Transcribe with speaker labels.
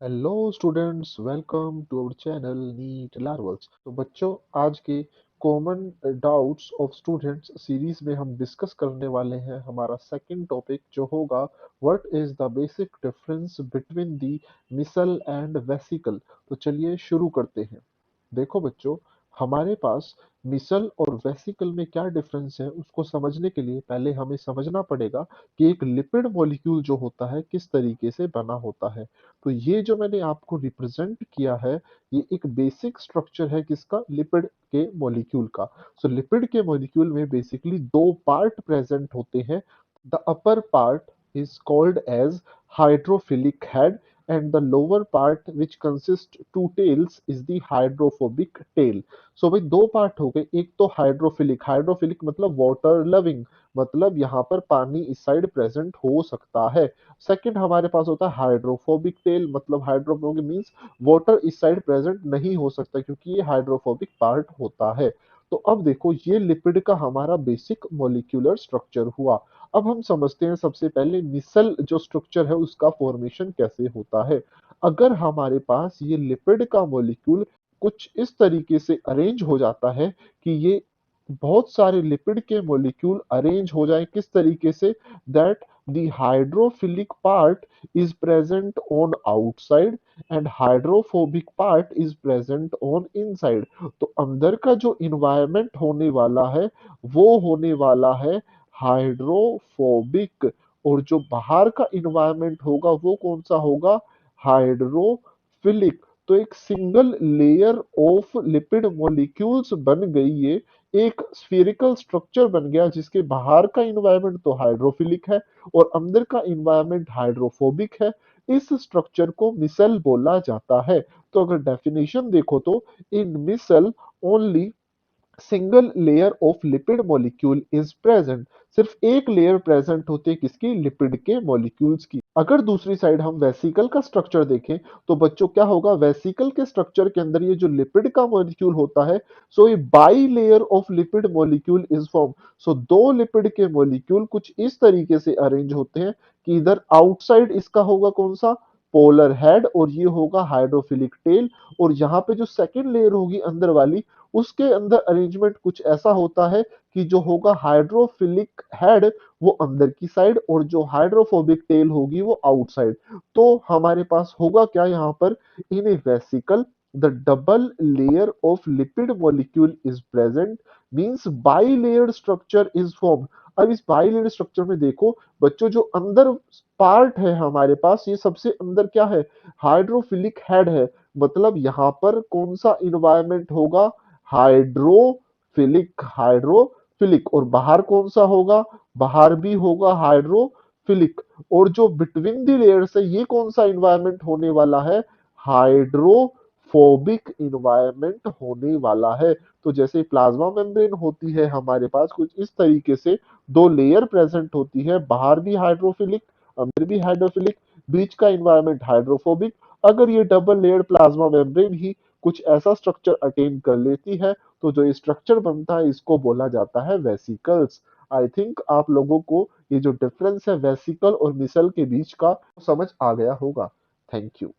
Speaker 1: Hello students, welcome to our channel NEET larvals. तो बच्चों, आज के common doubts of students series में हम डिस्कस करने वाले हैं हमारा सेकंड टॉपिक जो होगा what is the basic difference between the micelle and vesicle. तो चलिए शुरू करते हैं। देखो बच्चों, हमारे पास मिसल और वेसिकल में क्या डिफरेंस है उसको समझने के लिए पहले हमें समझना पड़ेगा कि एक लिपिड मॉलिक्यूल जो होता है किस तरीके से बना होता है। तो ये जो मैंने आपको रिप्रेजेंट किया है, ये एक बेसिक स्ट्रक्चर है किसका, लिपिड के मॉलिक्यूल का। सो लिपिड के मॉलिक्यूल में बेसिकली दो पार्ट प्रेजेंट होते हैं। The upper part is called as hydrophilic head, and the lower part which consists two tails is the hydrophobic tail. So भाई दो पार्ट हो गए, एक तो हाइड्रोफिलिक, हाइड्रोफिलिक मतलब वाटर लविंग, मतलब यहाँ पर पानी इस साइड प्रेजेंट हो सकता है। सेकंड हमारे पास होता है हाइड्रोफोबिक टेल, मतलब हाइड्रोफोबिक मींस वाटर इस साइड प्रेजेंट नहीं हो सकता क्योंकि ये हाइड्रोफोबिक पार्ट होता है। तो अब देखो, ये लिपिड का हमारा बेसिक मॉलिक्यूलर स्ट्रक्चर हुआ। अब हम समझते हैं सबसे पहले मिसल जो स्ट्रक्चर है उसका फॉर्मेशन कैसे होता है। अगर हमारे पास ये लिपिड का मॉलिक्यूल कुछ इस तरीके से अरेंज हो जाता है कि ये बहुत सारे लिपिड के मॉलिक्यूल अरेंज हो जाए किस तरीके से, that the hydrophilic part is present on outside and hydrophobic part is present on inside. तो अंदर का जो इन्वायरमेंट होने वाला है वो होने वाला है हाइड्रोफोबिक, और जो बाहर का इन्वायरमेंट होगा वो कौन सा होगा, हाइड्रोफिलिक। तो एक single layer of lipid molecules बन गई, ये एक स्फेरिकल स्ट्रक्चर बन गया जिसके बाहर का इन्वायरमेंट तो हाइड्रोफिलिक है और अंदर का इन्वायरमेंट हाइड्रोफोबिक है। इस स्ट्रक्चर को मिसल बोला जाता है। तो अगर डेफिनेशन देखो तो in micelle only single layer of lipid molecule is present. सिर्फ एक लेयर प्रेजेंट होती है किसकी, लिपिड के मॉलिक्यूल्स की। अगर दूसरी साइड हम वेसिकल का स्ट्रक्चर देखें तो बच्चों क्या होगा, वेसिकल के स्ट्रक्चर के अंदर ये जो लिपिड का मॉलिक्यूल होता है, सो ये bilayer of lipid molecule is form. So दो लिपिड के मॉलिक्यूल कुछ इस तरीके से अरेंज होते हैं कि इधर आउटसाइड इसका होगा कौन सा, पोलर हेड, और ये होगा हाइड्रोफिलिक टेल, और यहाँ पे जो सेकेंड लेयर होगी अंदर वाली, उसके अंदर अरेंजमेंट कुछ ऐसा होता है कि जो होगा हाइड्रोफिलिक हेड वो अंदर की साइड और जो हाइड्रोफोबिक टेल होगी वो आउटसाइड। तो हमारे पास होगा क्या यहाँ पर, in a vesicle the double layer of lipid molecule is present, means bilayer structure is form. अब इस बाई लेयर स्ट्रक्चर में देखो बच्चों, जो अंदर पार्ट है हमारे पास, ये सबसे अंदर क्या है, हाइड्रोफिलिक हेड है। मतलब यहाँ पर कौन सा इन्वायरमेंट होगा, हाइड्रोफिलिक, हाइड्रोफिलिक। और बाहर कौन सा होगा, बाहर भी होगा हाइड्रोफिलिक। और जो बिटवीन द लेयर्स है ये कौन सा इन्वायरमेंट होने वाला है, हाइड्रोफोबिक इन्वायरमेंट होने वाला है। तो जैसे प्लाज्मा मेम्ब्रेन होती है हमारे पास कुछ इस तरीके से दो लेयर प्रेजेंट होती है, बाहर भी हाइड्रोफिलिक अंदर भी हाइड्रोफिलिक, बीच का इन्वायरमेंट हाइड्रोफोबिक। अगर ये डबल लेयर प्लाज्मा मेम्ब्रेन ही कुछ ऐसा स्ट्रक्चर अटेन कर लेती है तो जो स्ट्रक्चर बनता है इसको बोला जाता है वेसिकल्स। आई थिंक आप लोगों को ये जो डिफरेंस है वेसिकल और मिसल के बीच का समझ आ गया होगा। Thank you.